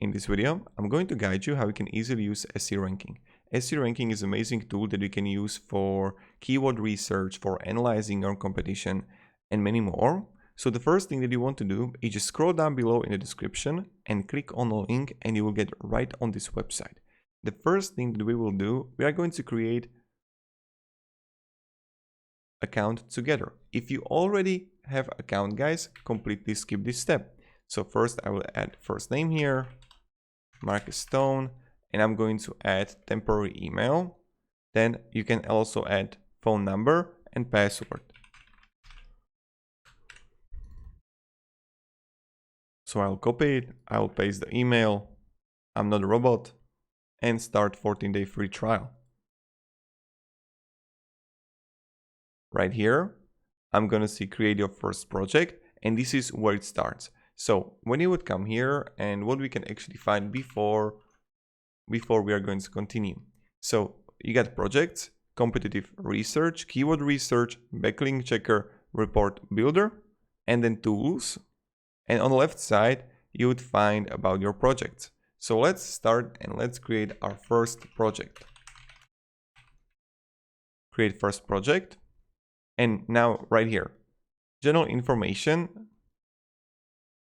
In this video, I'm going to guide you how you can easily use SE ranking. SE ranking is an amazing tool that you can use for keyword research, for analyzing your competition, and many more. So the first thing that you want to do is just scroll down below in the description and click on the link and you will get right on this website. The first thing that we will do, we are going to create account together. If you already have account, guys, completely skip this step. So first I will add first name here, Marcus Stone, and I'm going to add temporary email. Then you can also add phone number and password. So I'll copy it, I'll paste the email, I'm not a robot, and start 14-day free trial. Right here, I'm gonna see create your first project, and this is where it starts. So when you would come here and what we can actually find before we are going to continue. So you got projects, competitive research, keyword research, backlink checker, report builder, and then tools. And on the left side, you would find about your projects. So let's start and let's create our first project. Create first project. And now right here, general information.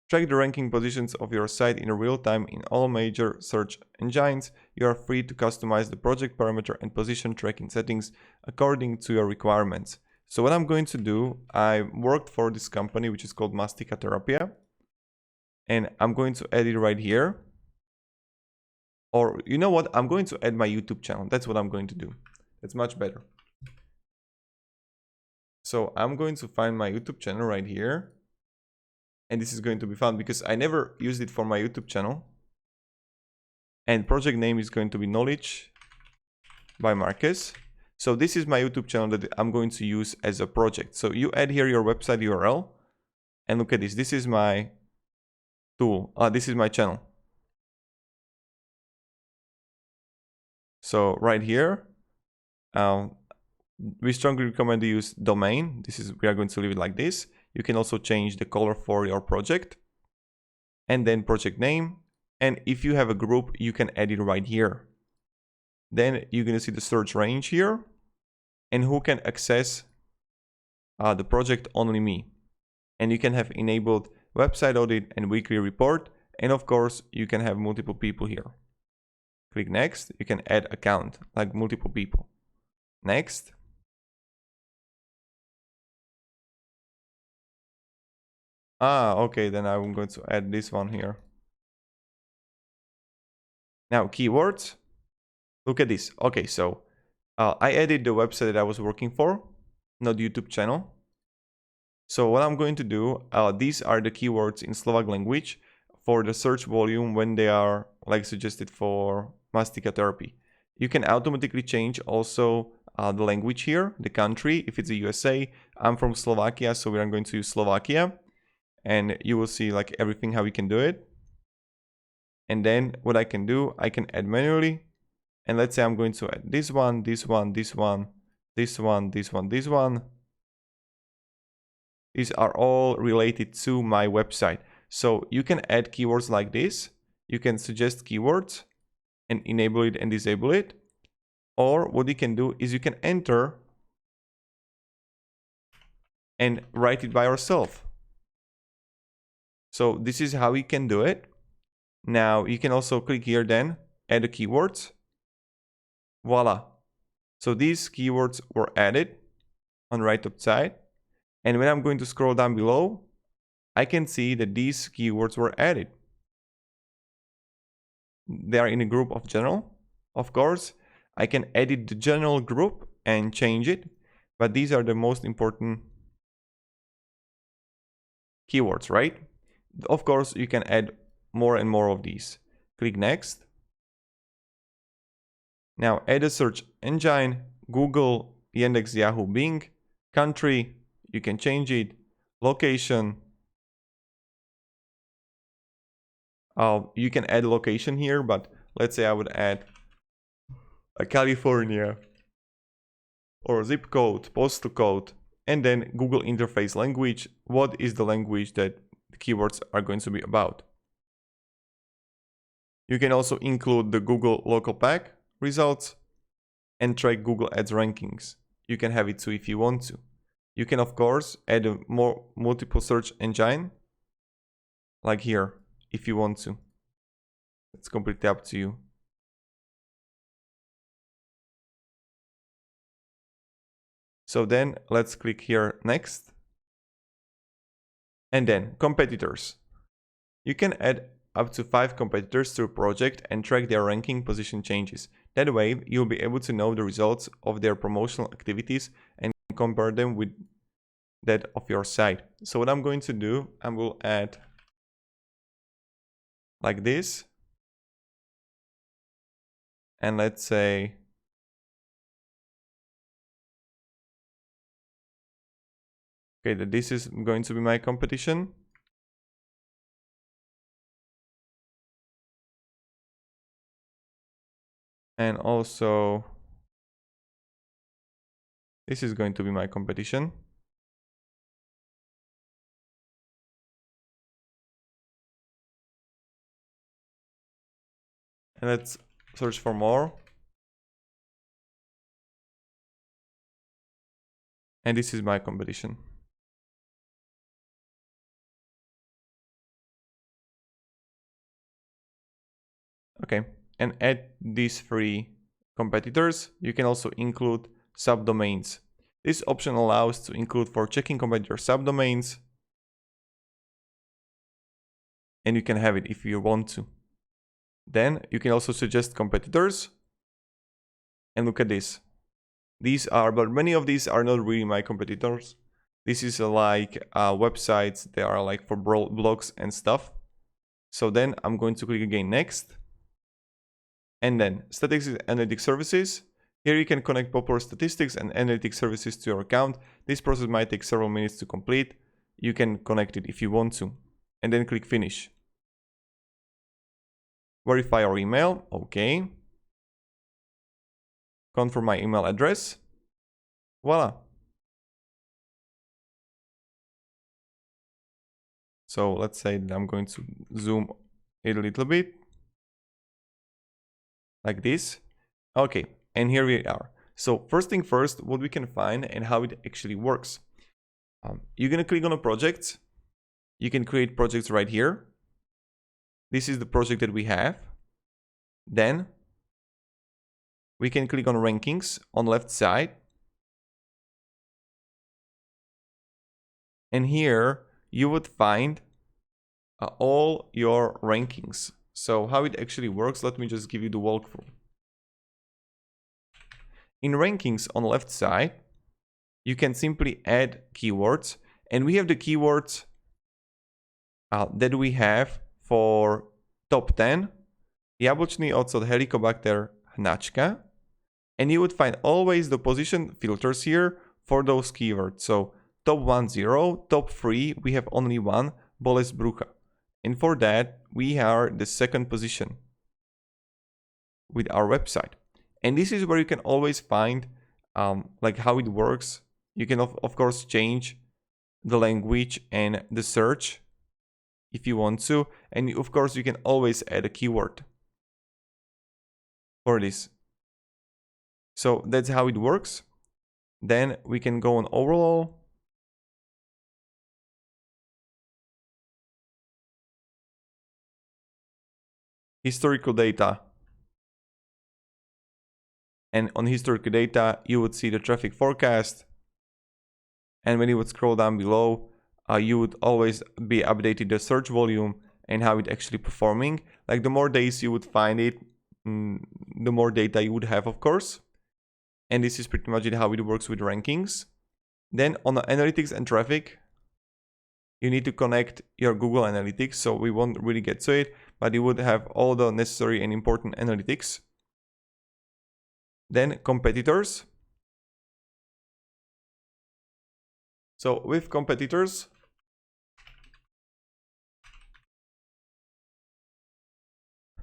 Track the ranking positions of your site in real time in all major search engines. You are free to customize the project parameter and position tracking settings according to your requirements. So what I'm going to do, I worked for this company which is called Mastica Therapia, and I'm going to add it right here. Or you know what, I'm going to add my YouTube channel. That's what I'm going to do. It's much better. So I'm going to find my YouTube channel right here. And this is going to be fun because I never used it for my YouTube channel. And project name is going to be Knowledge by Marcus. So this is my YouTube channel that I'm going to use as a project. So you add here your website URL and look at this. This is my tool. This is my channel. So right here, we strongly recommend to use domain. We are going to leave it like this. You can also change the color for your project and then project name. And if you have a group, you can add it right here. Then you're going to see the search range here and who can access the project, only me. And you can have enabled website audit and weekly report. And of course, you can have multiple people here. Click next. You can add account like multiple people. Next. Okay, then I'm going to add this one here. Now, keywords. Look at this. Okay, so I added the website that I was working for, not YouTube channel. So what I'm going to do, these are the keywords in Slovak language for the search volume when they are like suggested for Mastica Therapy. You can automatically change also the language here, the country. If it's the USA, I'm from Slovakia, so we are going to use Slovakia. And you will see like everything how we can do it. And then what I can do, I can add manually. And let's say I'm going to add this one, this one, this one, this one, this one, this one. These are all related to my website. So you can add keywords like this. You can suggest keywords and enable it and disable it. Or what you can do is you can enter and write it by yourself. So this is how you can do it. Now you can also click here then, add the keywords. Voila. So these keywords were added on right top side. And when I'm going to scroll down below, I can see that these keywords were added. They are in a group of general. Of course, I can edit the general group and change it. But these are the most important keywords, right? Of course, you can add more and more of these. Click next. Now add a search engine, Google, Yandex, Yahoo, Bing, country, you can change it, location. You can add location here, but let's say I would add a California or zip code, postal code, and then Google interface language. What is the language that the keywords are going to be about? You can also include the Google local pack results and track Google Ads rankings. You can have it too if you want to. You can of course add a more multiple search engine, like here, if you want to. It's completely up to you. So then let's click here next. And then competitors. You can add up to 5 competitors to a project and track their ranking position changes. That way, you'll be able to know the results of their promotional activities and compare them with that of your site. So what I'm going to do, I will add like this. And let's say okay, that this is going to be my competition. And also this is going to be my competition. And let's search for more. And this is my competition. Okay, and add these 3 competitors. You can also include subdomains. This option allows to include for checking competitor subdomains. And you can have it if you want to. Then you can also suggest competitors. And look at this. These are, but many of these are not really my competitors. This is like websites. They are like for blogs and stuff. So then I'm going to click again next. And then statistics and analytics services. Here you can connect popular statistics and analytics services to your account. This process might take several minutes to complete. You can connect it if you want to. And then click finish. Verify our email. Okay. Confirm my email address. Voila. So let's say that I'm going to zoom it a little bit. Like this. Okay, and here we are. So first thing first, what we can find and how it actually works. You're gonna click on a project. You can create projects right here. This is the project that we have. Then we can click on rankings on left side. And here you would find all your rankings. So how it actually works, let me just give you the walkthrough. In rankings on left side, you can simply add keywords, and we have the keywords that we have for top 10, Jablonný ocot, Helicobacter, hnačka, and you would find always the position filters here for those keywords. So top 10, top 3, we have only one, bolest brucha. And for that, we are the second position with our website. And this is where you can always find like how it works. You can of course change the language and the search if you want to. And of course you can always add a keyword for this. So that's how it works. Then we can go on overall. Historical data. And on historical data, you would see the traffic forecast. And when you would scroll down below, you would always be updated the search volume and how it actually performing. Like the more days you would find it, the more data you would have, of course. And this is pretty much how it works with rankings. Then on the analytics and traffic, you need to connect your Google Analytics. So we won't really get to it, but you would have all the necessary and important analytics. Then competitors. So with competitors,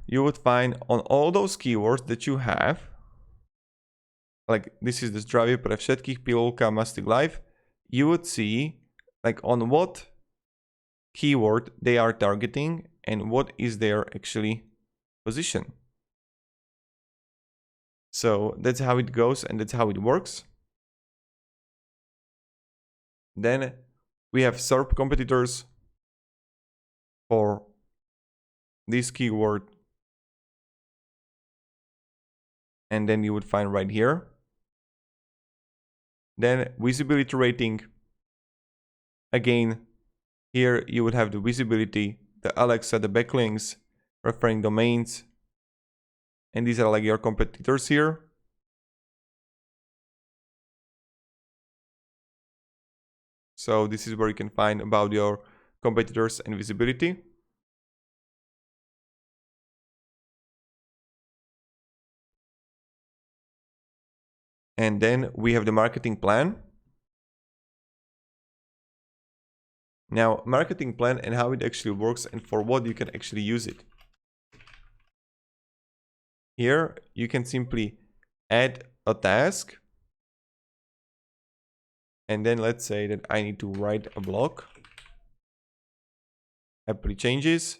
you would find on all those keywords that you have, like this is the zdravie pre všetkých, pilulka, mastic life, you would see like on what keyword they are targeting and what is their actually position. So that's how it goes and that's how it works. Then we have SERP competitors for this keyword. And then you would find right here. Then visibility rating. Again, here you would have the visibility, the Alexa, the backlinks, referring domains. And these are like your competitors here. So this is where you can find about your competitors and visibility. And then we have the marketing plan. Now, marketing plan and how it actually works and for what you can actually use it. Here, you can simply add a task. And then let's say that I need to write a blog. Apply changes.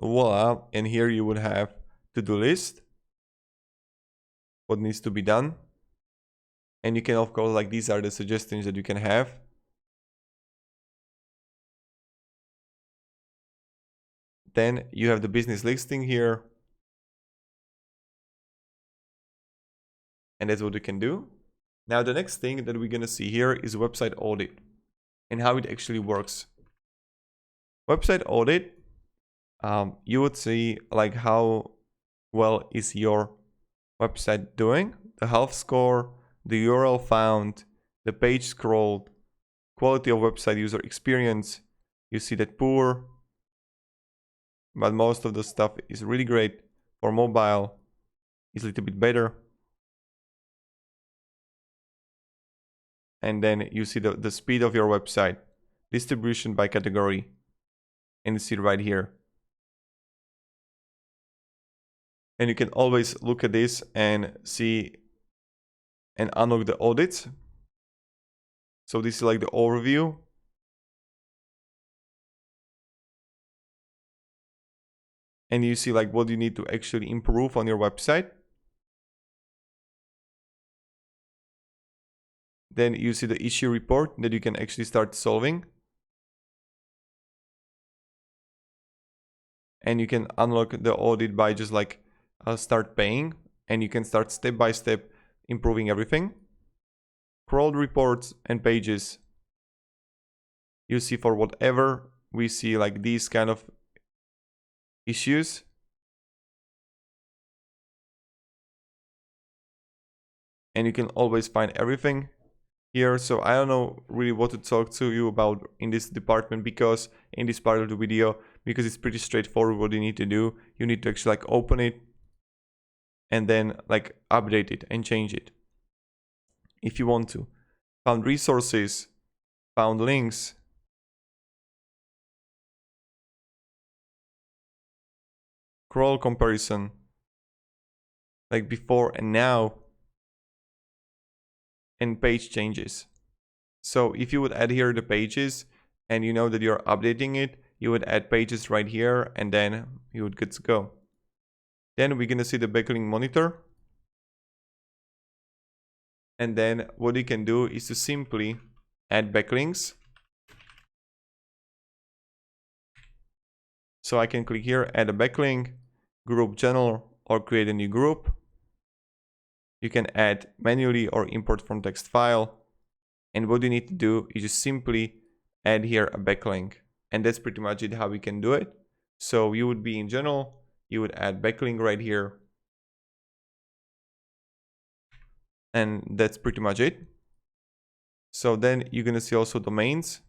Voila, and here you would have to-do list, what needs to be done. And you can, of course, like these are the suggestions that you can have. Then you have the business listing here. And that's what you can do. Now, the next thing that we're going to see here is website audit and how it actually works. Website audit, you would see like how well is your website doing, the health score, the URL found, the page scrolled, quality of website user experience. You see that poor, but most of the stuff is really great. For mobile, is a little bit better. And then you see the speed of your website, distribution by category, and you see it right here. And you can always look at this and see and unlock the audits. So this is like the overview. And you see like what you need to actually improve on your website. Then you see the issue report that you can actually start solving. And you can unlock the audit by just like start paying, and you can start step by step improving everything. Crawled reports and pages. You see for whatever we see like these kind of issues. And you can always find everything here. So I don't know really what to talk to you about in this department, because in this part of the video, because it's pretty straightforward what you need to do. You need to actually like open it and then like update it and change it if you want to. Found resources, found links, crawl comparison, like before and now, and page changes. So if you would add here the pages and you know that you're updating it, you would add pages right here and then you would good to go. Then we're gonna see the backlink monitor. And then what you can do is to simply add backlinks. So I can click here, add a backlink, group channel, or create a new group. You can add manually or import from text file. And what you need to do is just simply add here a backlink. And that's pretty much it, how we can do it. So you would be in general, you would add backlink right here. And that's pretty much it. So then you're gonna see also domains,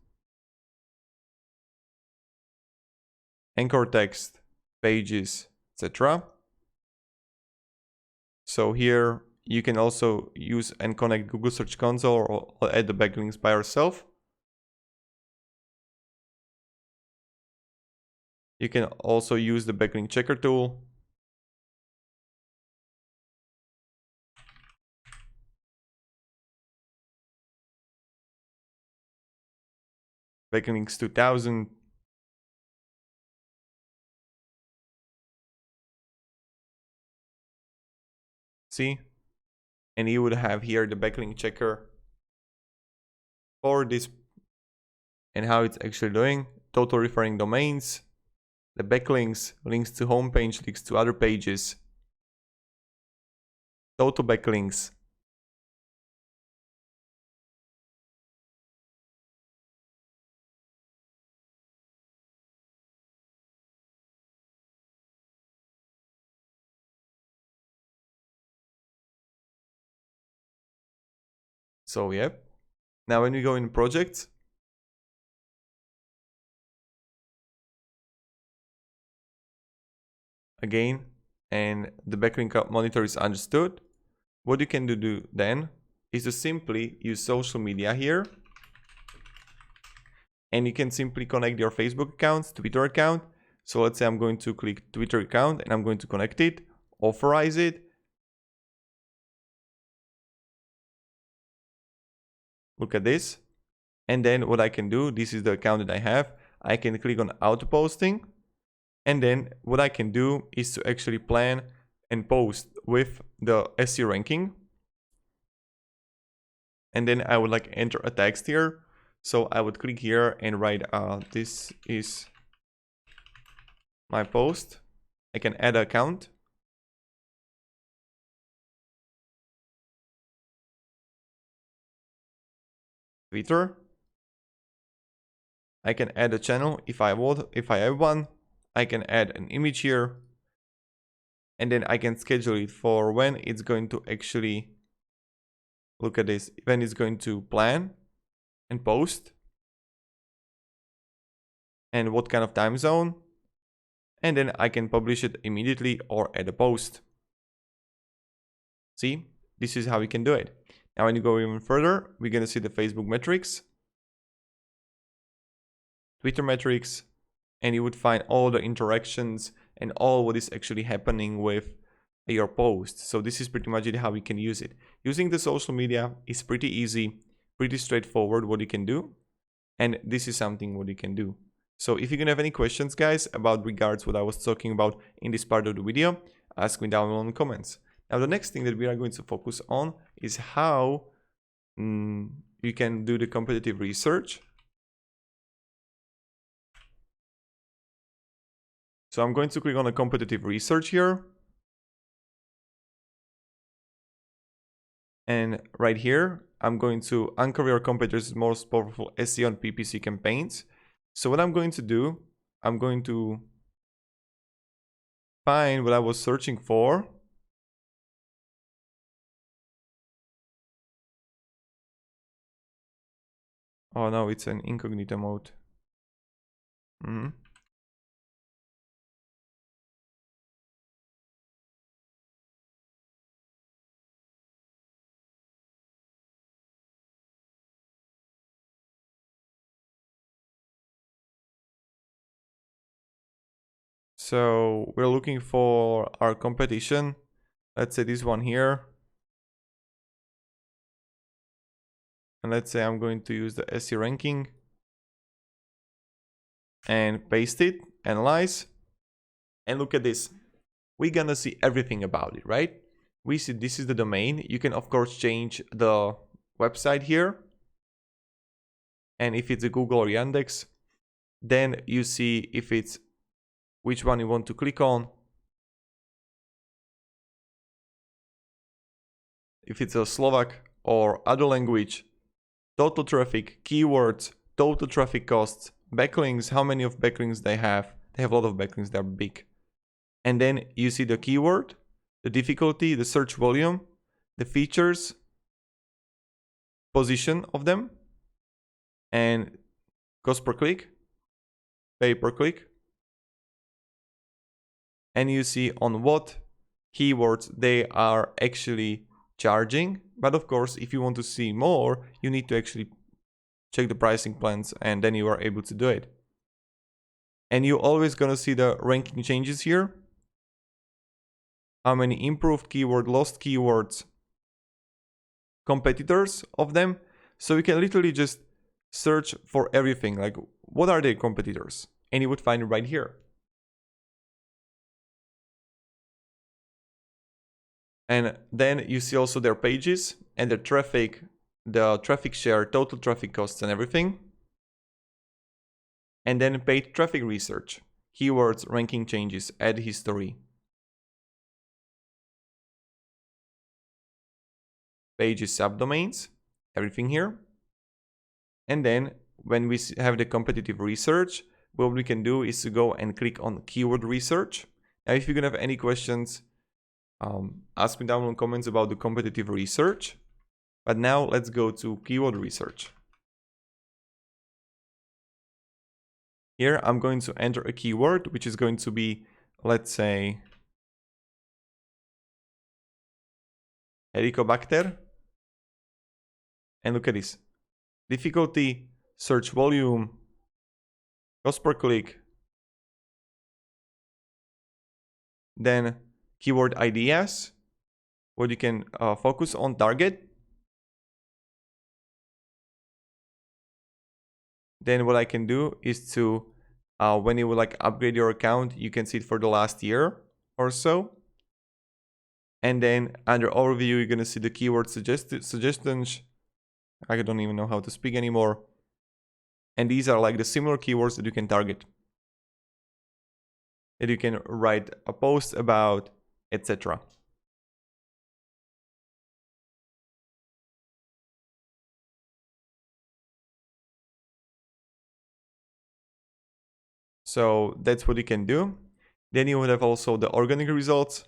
anchor text, pages, etc. So here you can also use and connect Google Search Console or add the backlinks by yourself. You can also use the backlink checker tool. backlinks 2000. See? And you would have here the backlink checker for this and how it's actually doing. Total referring domains, the backlinks, links to homepage, links to other pages, total backlinks. So yep. Now when we go in projects, again, and the backlink monitor is understood, what you can do then is to simply use social media here. And you can simply connect your Facebook account, Twitter account. So let's say I'm going to click Twitter account and I'm going to connect it, authorize it. Look at this. And then what I can do, this is the account that I have. I can click on auto posting. And then what I can do is to actually plan and post with the SEO ranking. And then I would like enter a text here. So I would click here and write, this is my post. I can add an account. Twitter. I can add a channel if I want, if I have one. I can add an image here. And then I can schedule it for when it's going to actually, look at this, when it's going to plan and post. And what kind of time zone. And then I can publish it immediately or add a post. See, this is how we can do it. Now when you go even further, we're going to see the Facebook metrics, Twitter metrics, and you would find all the interactions and all what is actually happening with your post. So this is pretty much it, how we can use it. Using the social media is pretty easy, pretty straightforward what you can do. And this is something what you can do. So if you're gonna have any questions, guys, about regards what I was talking about in this part of the video, ask me down below in the comments. Now the next thing that we are going to focus on is how you can do the competitive research. So I'm going to click on the competitive research here. And right here, I'm going to uncover your competitors' most powerful SEO and PPC campaigns. So what I'm going to do, I'm going to find what I was searching for. Oh no, it's an incognito mode. So we're looking for our competition. Let's say this one here. And let's say I'm going to use the SEO ranking and paste it, analyze, and look at this. We're gonna see everything about it, right? We see this is the domain. You can of course change the website here. And if it's a Google or Yandex, then you see if it's which one you want to click on. If it's a Slovak or other language, total traffic, keywords, total traffic costs, backlinks, how many of backlinks they have. They have a lot of backlinks, they're big. And then you see the keyword, the difficulty, the search volume, the features, position of them, and cost per click, pay per click. And you see on what keywords they are actually charging. But of course, if you want to see more, you need to actually check the pricing plans and then you are able to do it. And you're always gonna see the ranking changes here. How many improved keyword, lost keywords, competitors of them. So you can literally just search for everything, like what are their competitors, and you would find it right here. And then you see also their pages and the traffic share, total traffic costs and everything. And then paid traffic research, keywords, ranking changes, ad history, pages, subdomains, everything here. And then when we have the competitive research, what we can do is to go and click on keyword research. Now, if you're gonna have any questions, ask me down in the comments about the competitive research. But now let's go to keyword research. Here I'm going to enter a keyword, which is going to be, let's say, Helicobacter. And look at this. Difficulty, search volume, cost per click, then keyword ideas, what you can focus on, target. Then what I can do is to, when you would like upgrade your account, you can see it for the last year or so. And then under overview, you're gonna see the keyword suggestions. I don't even know how to speak anymore. And these are like the similar keywords that you can target, that you can write a post about, etc. So that's what you can do. Then you would have also the organic results.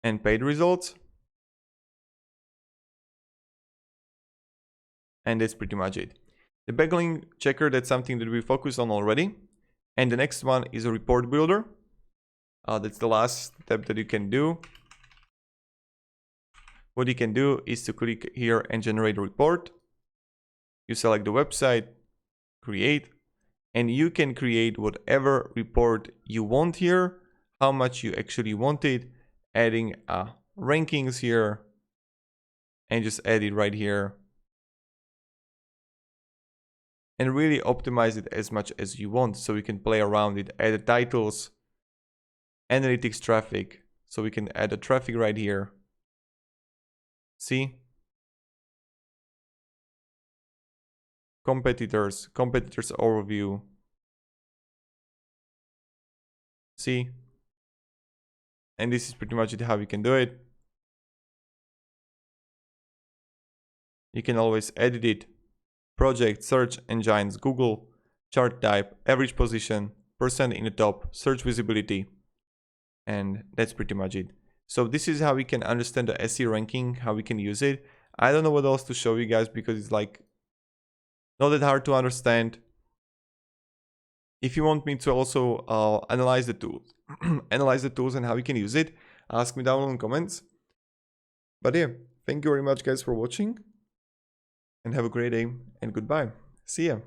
And paid results. And that's pretty much it. The backlink checker, that's something that we focused on already. And the next one is a report builder. That's the last step that you can do. What you can do is to click here and generate a report. You select the website, create, and you can create whatever report you want here, how much you actually want it, adding rankings here, and just add it right here. And really optimize it as much as you want, so we can play around it, add the titles, analytics, traffic, so we can add the traffic right here. See? Competitors overview. See? And this is pretty much it, how you can do it. You can always edit it. Project, search engines, Google, chart type, average position, percent in the top, search visibility. And that's pretty much it. So this is how we can understand the SE ranking, how we can use it. I don't know what else to show you guys because it's like not that hard to understand. If you want me to also analyze the tools, and how you can use it, ask me down in the comments. But yeah, thank you very much guys for watching and have a great day and goodbye. See ya.